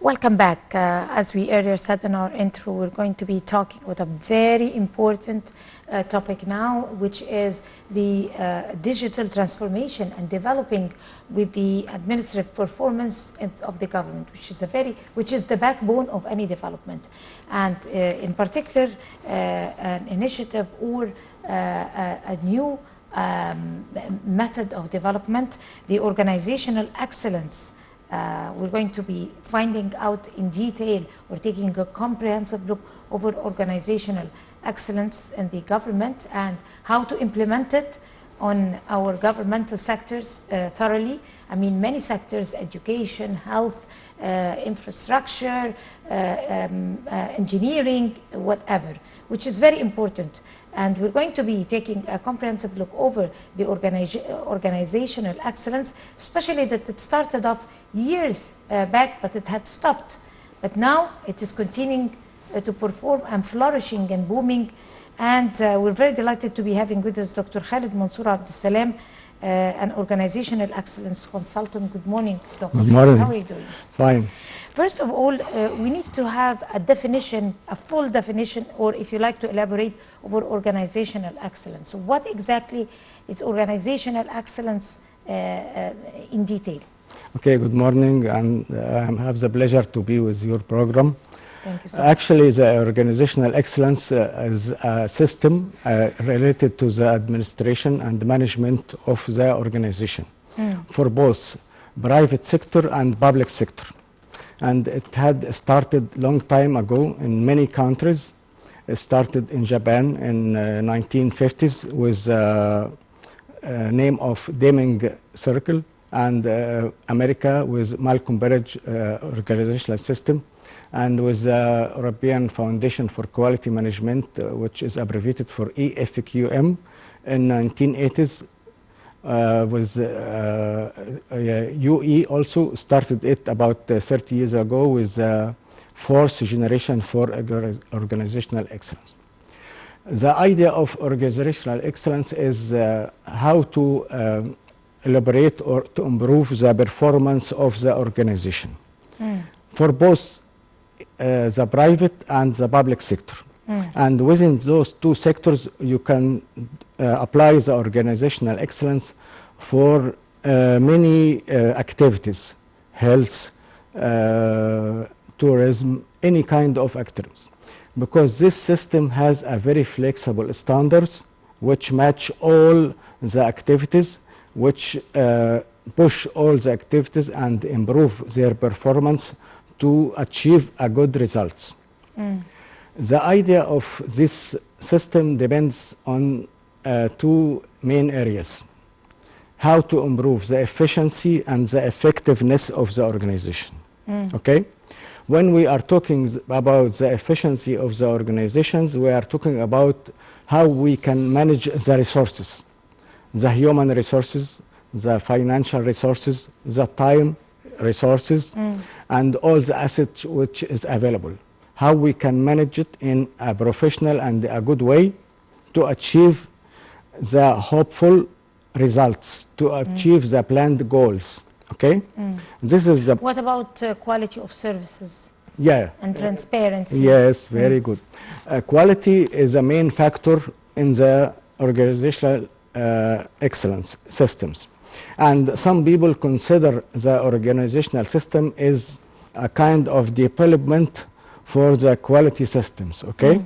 Welcome back. As we earlier said in our intro, we're going to be talking about a very important topic now, which is the digital transformation and developing with the administrative performance of the government, which is the backbone of any development. And in particular, an initiative or a new method of development, the organizational excellence. We're going to be finding out in detail or taking a comprehensive look over organizational excellence in the government and how to implement it on our governmental sectors thoroughly. I mean, many sectors: education, health, infrastructure, engineering, whatever, which is very important. And we're going to be taking a comprehensive look over the organizational excellence, especially that it started off years back, but it had stopped. But now it is continuing to perform and flourishing and booming. And we're very delighted to be having with us Dr. Khaled Mansour Abdussalam, an organizational excellence consultant. Good morning, Dr. Good morning. How are you doing? Fine. First of all, we need to have a definition, a full definition, or if you like to elaborate, over organizational excellence. So what exactly is organizational excellence in detail? Okay, good morning, and I have the pleasure to be with your program. Thank you so much. Actually, the organizational excellence is a system related to the administration and management of the organization for both private sector and public sector. And it had started long time ago in many countries. It started in Japan in 1950s with name of Deming Circle, and America with Malcolm Bridge organizational system, and with the European Foundation for Quality Management, which is abbreviated for EFQM, in 1980s. With UE also started it about 30 years ago with fourth generation for organizational excellence. The idea of organizational excellence is how to elaborate or to improve the performance of the organization for both the private and the public sector. And within those two sectors, you can apply the organizational excellence for many activities: health, tourism, any kind of activities. Because this system has a very flexible standards which match all the activities, which push all the activities and improve their performance to achieve a good results. The idea of this system depends on two main areas: how to improve the efficiency and the effectiveness of the organization. Okay? When we are talking about the efficiency of the organizations, we are talking about how we can manage the resources, the human resources, the financial resources, the time resources, and all the assets which is available. How we can manage it in a professional and a good way to achieve the hopeful results, to achieve the planned goals. Okay? This is the... What about quality of services? Yeah. And transparency? Yes, very good. Quality is a main factor in the organizational excellence systems. And some people consider the organizational system is a kind of development for the quality systems, okay?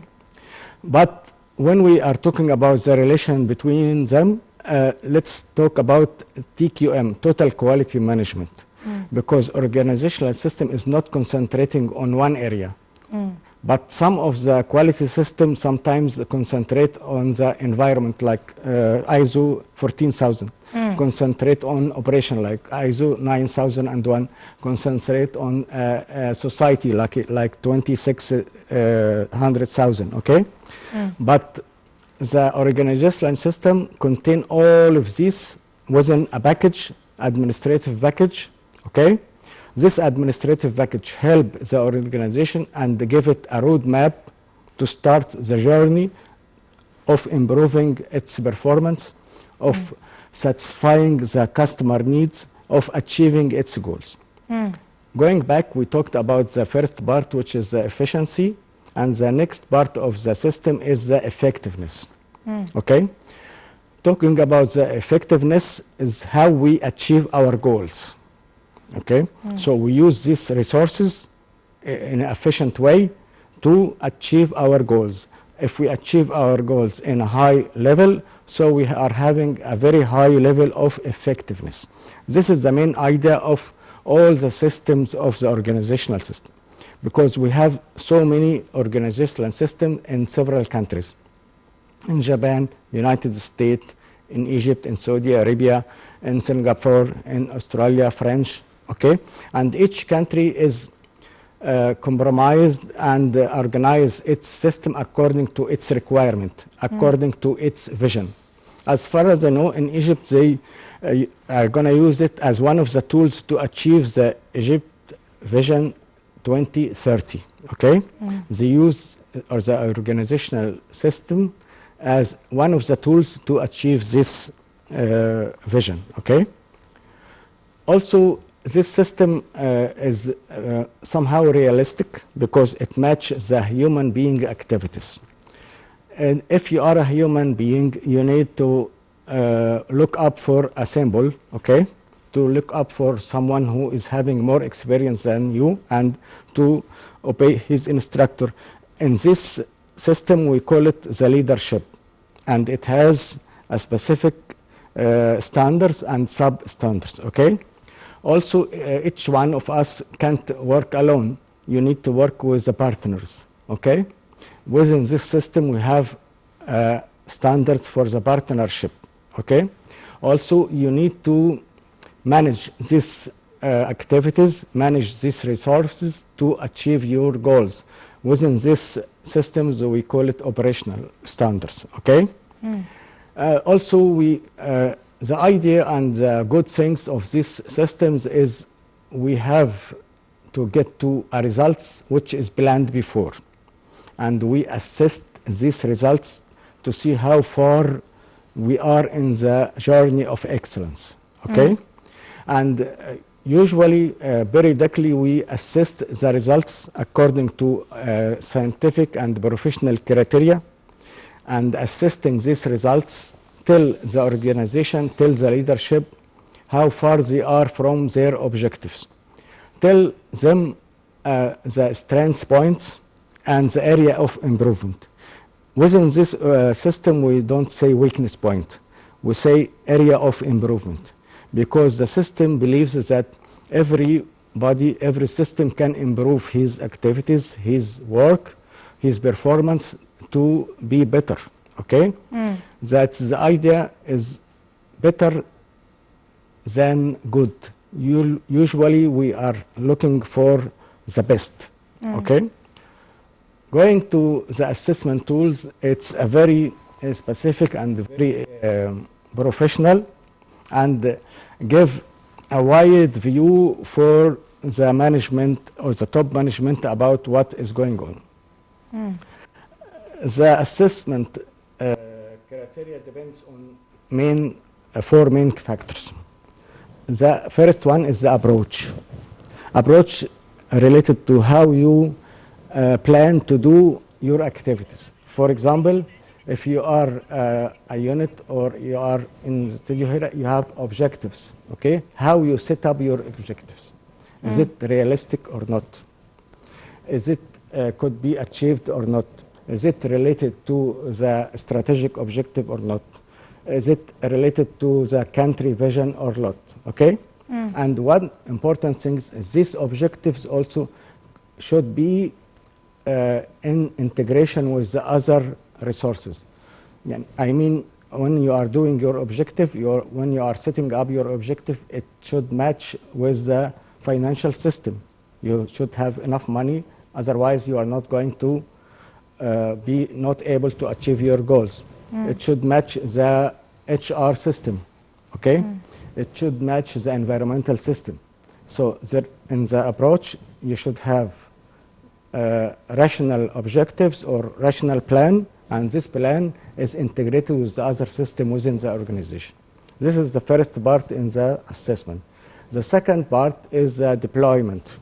But when we are talking about the relation between them, let's talk about TQM, Total Quality Management, because organizational system is not concentrating on one area. But some of the quality systems sometimes concentrate on the environment, like ISO 14000, concentrate on operation, like ISO 9001, concentrate on society, like 26000, okay? But the organizational system contain all of these within a package, administrative package, okay? This administrative package help the organization and give it a roadmap to start the journey of improving its performance, of satisfying the customer needs, of achieving its goals. Going back, we talked about the first part, which is the efficiency, and the next part of the system is the effectiveness. Okay? Talking about the effectiveness is how we achieve our goals. Okay? So we use these resources in an efficient way to achieve our goals. If we achieve our goals in a high level, so we are having a very high level of effectiveness. This is the main idea of all the systems of the organizational system, because we have so many organizational systems in several countries. In Japan, United States, in Egypt, in Saudi Arabia, in Singapore, in Australia, French, okay? And each country is compromised and organize its system according to its requirement, according to its vision. As far as I know, in Egypt, they are going to use it as one of the tools to achieve the Egypt Vision 2030, okay? They use or the organizational system as one of the tools to achieve this vision, okay? Also, this system is somehow realistic because it matches the human being activities. And if you are a human being, you need to look up for a symbol, okay? To look up for someone who is having more experience than you and to obey his instructor. In this system, we call it the leadership, and it has a specific standards and sub-standards, okay? Also, each one of us can't work alone. You need to work with the partners, okay? Within this system, we have standards for the partnership, okay? Also, you need to manage these activities, manage these resources to achieve your goals. Within this systems, we call it operational standards, okay? Also, the idea and the good things of these systems is we have to get to a results which is planned before. And we assess these results to see how far we are in the journey of excellence, okay? And usually, periodically, we assess the results according to scientific and professional criteria, and assessing these results tell the organization, tell the leadership how far they are from their objectives. Tell them the strength points and the area of improvement. Within this system, we don't say weakness point. We say area of improvement, because the system believes that everybody, every system can improve his activities, his work, his performance to be better, okay? That's the idea is better than good. Usually we are looking for the best, okay? Going to the assessment tools, it's a very specific and very professional, and give a wide view for the management or the top management about what is going on. The assessment criteria depends on four main factors. The first one is the approach. Approach related to how you plan to do your activities. For example, if you are a unit or you are in the studio here, you have objectives, okay? How you set up your objectives. Is it realistic or not? Is it could be achieved or not? Is it related to the strategic objective or not? Is it related to the country vision or not? Okay? And one important thing is these objectives also should be in integration with the other resources. Yeah, I mean, when you are doing your objective, when you are setting up your objective, it should match with the financial system. You should have enough money, otherwise you are not going to be not able to achieve your goals. It should match the HR system, okay? It should match the environmental system. So in the approach, you should have rational objectives or rational plan, and this plan is integrated with the other system within the organization. This is the first part in the assessment. The second part is deployment.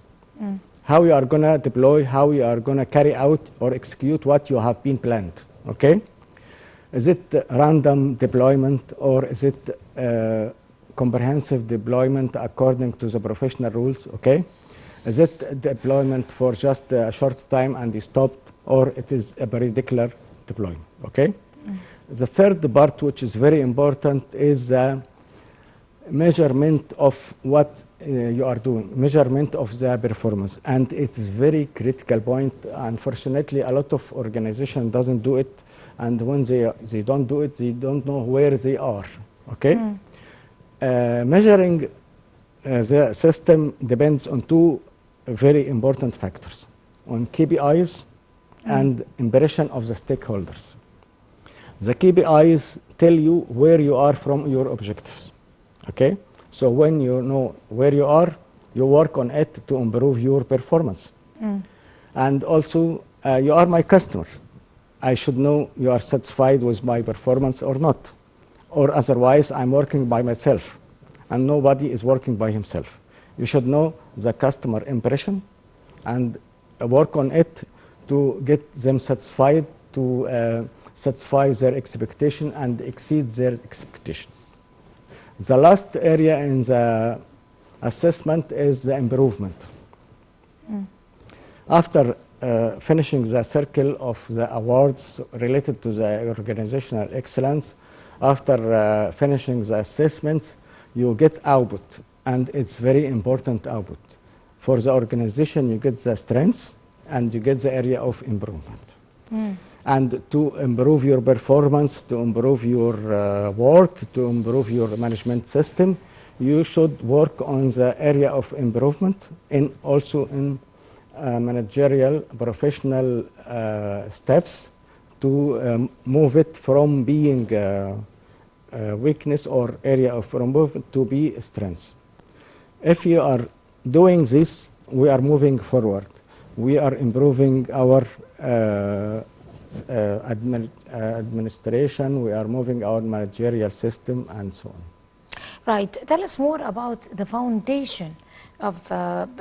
How you are going to deploy, how you are going to carry out or execute what you have been planned. Okay? Is it random deployment, or is it comprehensive deployment according to the professional rules? Okay? Is it deployment for just a short time and you stopped, or it is a particular deployment? Okay? The third part, which is very important, is the measurement of what you are doing, measurement of the performance, and it is very critical point. Unfortunately, a lot of organization doesn't do it, and when they don't do it, they don't know where they are. Okay, measuring the system depends on two very important factors: on KPIs and impression of the stakeholders. The KPIs tell you where you are from your objectives. Okay, so when you know where you are, you work on it to improve your performance. And also, you are my customer. I should know you are satisfied with my performance or not, or otherwise I'm working by myself and nobody is working by himself. You should know the customer impression and work on it to get them satisfied, to satisfy their expectation and exceed their expectation. The last area in the assessment is the improvement. After finishing the circle of the awards related to the organizational excellence, after finishing the assessments, you get output, and it's very important output. For the organization, you get the strengths and you get the area of improvement. And to improve your performance, to improve your work, to improve your management system, you should work on the area of improvement and also in managerial professional steps to move it from being weakness or area of improvement to be strength. If you are doing this, we are moving forward. We are improving our administration, we are moving our managerial system, and so on. Right. Tell us more about the foundation of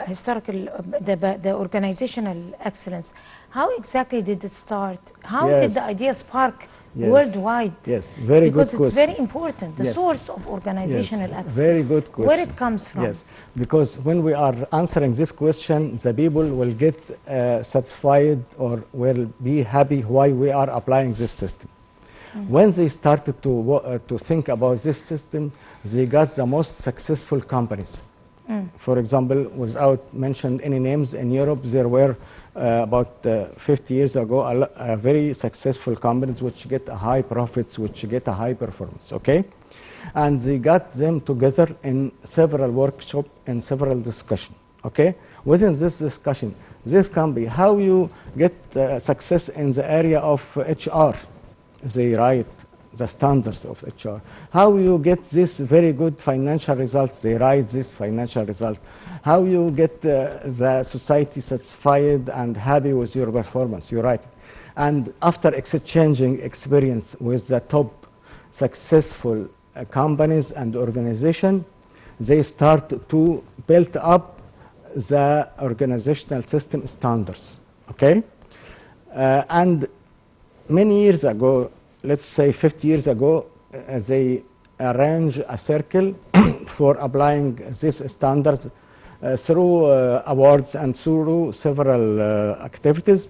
historical, the organizational excellence. How exactly did it start? How did the idea spark worldwide? Yes, very because good question. Because it's very important, the source of organizational excellence. Very good question. Where it comes from. Yes, because when we are answering this question, the people will get satisfied or will be happy why we are applying this system. When they started to think about this system, they got the most successful companies. For example, without mentioning any names, in Europe there were about 50 years ago very successful companies which get high profits, which get a high performance, okay? And they got them together in several workshops and several discussions, okay? Within this discussion, this can be how you get success in the area of HR. They write the standards of HR. How you get this very good financial results, they write this financial result. How you get the society satisfied and happy with your performance, you write it. And after exchanging experience with the top successful companies and organizations, they start to build up the organizational system standards, okay? And many years ago, let's say 50 years ago, they arranged a circle for applying these standards through awards and through several activities.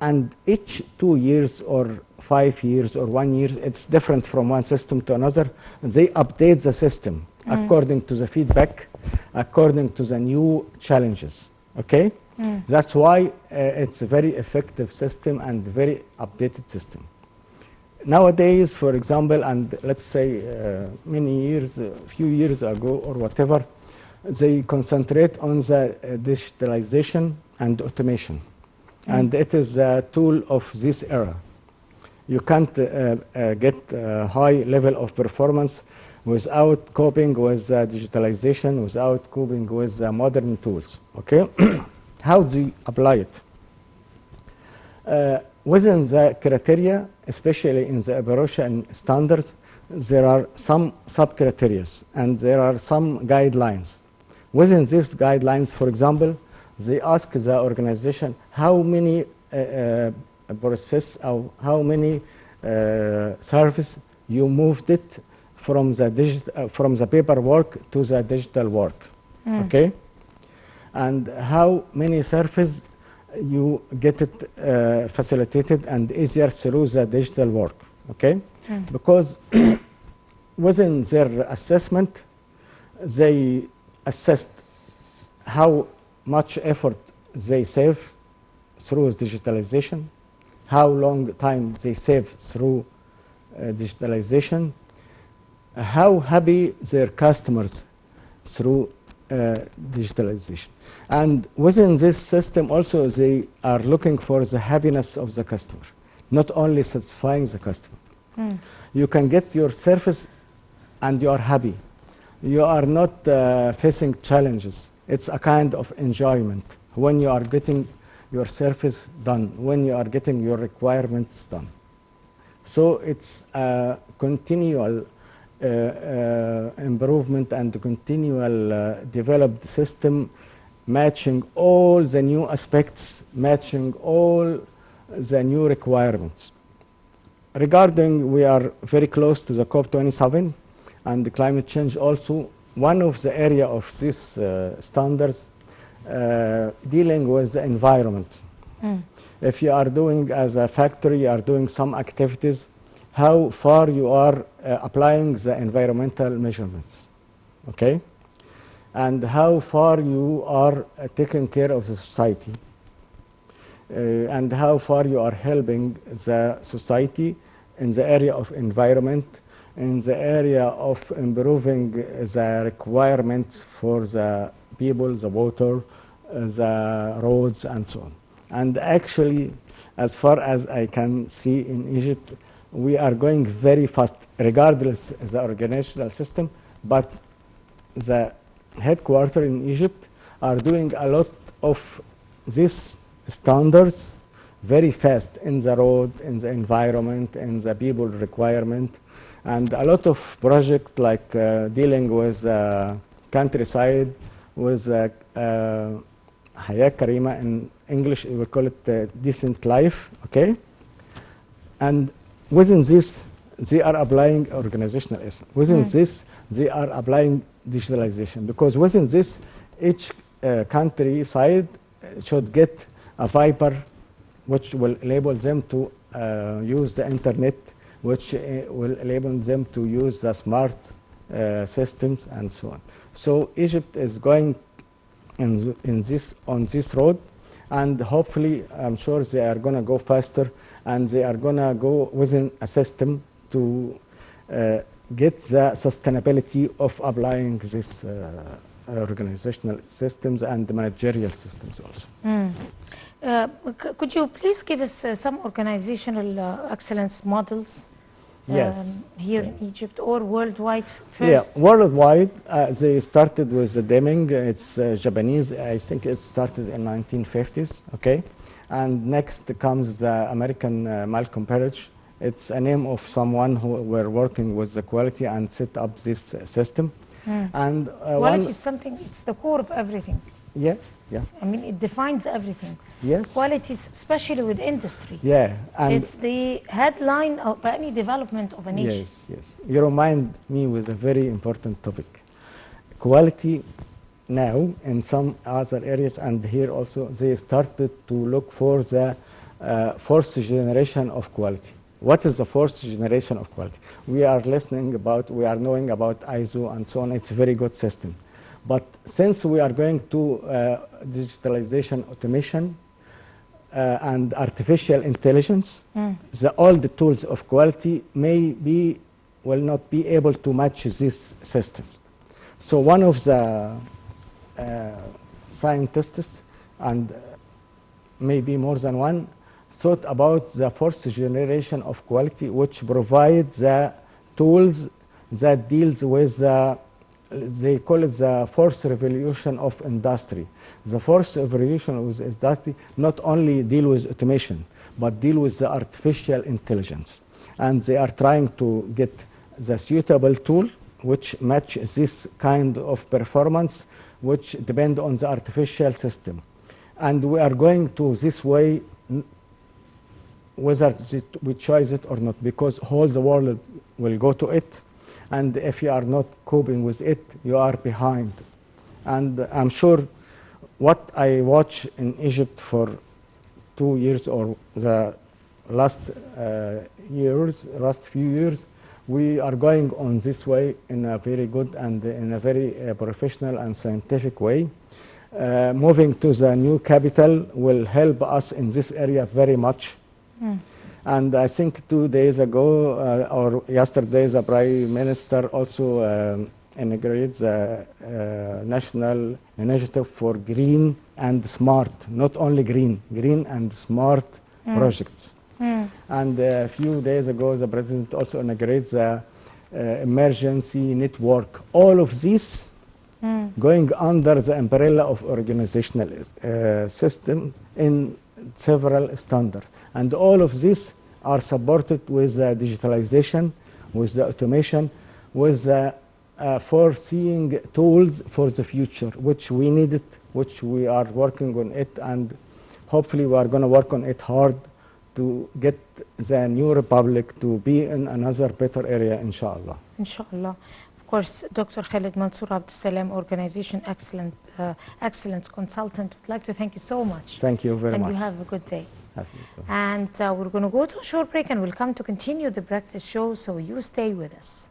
And each 2 years or 5 years or 1 year, it's different from one system to another. They update the system according to the feedback, according to the new challenges, okay? That's why it's a very effective system and very updated system. Nowadays, for example, and let's say many years, a few years ago or whatever, they concentrate on the digitalization and automation. And it is a tool of this era. You can't get a high level of performance without coping with digitalization, without coping with modern tools, okay? How do you apply it? Within the criteria, especially in the evaluation standards, there are some sub-criteria and there are some guidelines. Within these guidelines, for example, they ask the organization how many process or how many service you moved it from the paperwork to the digital work, okay? And how many service you get it facilitated and easier through the digital work, okay? Because within their assessment, they assessed how much effort they save through digitalization, how long time they save through digitalization, how happy their customers through digitalization. And within this system also they are looking for the happiness of the customer, not only satisfying the customer. You can get your service and you are happy. You are not facing challenges. It's a kind of enjoyment when you are getting your service done, when you are getting your requirements done. So it's a continual improvement and continual developed system, matching all the new aspects, matching all the new requirements. Regarding, we are very close to the COP27 and the climate change also. One of the area of these standards dealing with the environment. If you are doing as a factory, you are doing some activities, how far you are applying the environmental measurements, okay? And how far you are taking care of the society, and how far you are helping the society in the area of environment, in the area of improving the requirements for the people, the water, the roads, and so on. And actually, as far as I can see in Egypt, we are going very fast, regardless of the organizational system, but the headquarters in Egypt are doing a lot of these standards very fast in the road, in the environment, in the people requirement, and a lot of projects like dealing with countryside, with Hayat Karima, in English we call it decent life, okay? And within this, they are applying organizational essence. Within this, they are applying digitalization, because within this, each countryside should get a Viper which will enable them to use the internet, which will enable them to use the smart systems and so on. So Egypt is going on this road, and hopefully I'm sure they are going to go faster, and they are going to go within a system to get the sustainability of applying these organizational systems and managerial systems also. Could you please give us some organizational excellence models Yes. here in Egypt or worldwide first? Yeah, worldwide, they started with the Deming. It's Japanese. I think it started in 1950s, okay? And next comes the American Malcolm Parrish. It's a name of someone who were working with the quality and set up this system. And quality is something, it's the core of everything. Yeah, yeah. I mean, it defines everything. Yes. Quality, especially with industry. Yeah. And it's the headline of any development of a nation. yes, yes. You remind me with a very important topic. Quality now in some other areas, and here also, they started to look for the fourth generation of quality. What is the fourth generation of quality? We are listening about, we are knowing about ISO and so on. It's a very good system. But since we are going to digitalization, automation, and artificial intelligence, all the tools of quality will not be able to match this system. So one of the scientists, and maybe more than one, thought about the fourth generation of quality, which provides the tools that deals with the, they call it the fourth revolution of industry. The fourth revolution of industry not only deal with automation, but deal with the artificial intelligence. And they are trying to get the suitable tool which match this kind of performance which depend on the artificial system. And we are going to this way, whether we choose it or not, because whole the world will go to it. And if you are not coping with it, you are behind. And I'm sure what I watch in Egypt for 2 years or the last few years, we are going on this way in a very good and in a very professional and scientific way. Moving to the new capital will help us in this area very much. And I think 2 days ago or yesterday, the Prime Minister also inaugurated the National Initiative for Green and Smart, not only green and smart projects. And a few days ago, the President also inaugurated the emergency network. All of this going under the umbrella of organizational system in several standards. And all of this are supported with the digitalization, with the automation, with the foreseeing tools for the future, which we needed, which we are working on it, and hopefully we are going to work on it hard to get the new republic to be in another better area, inshallah. Inshallah. Of course, Dr. Khaled Mansour Abdussalam, Organization Excellence Consultant, would like to thank you so much. Thank you very much. And you have a good day. And we're going to go to a short break and we'll come to continue the breakfast show, so you stay with us.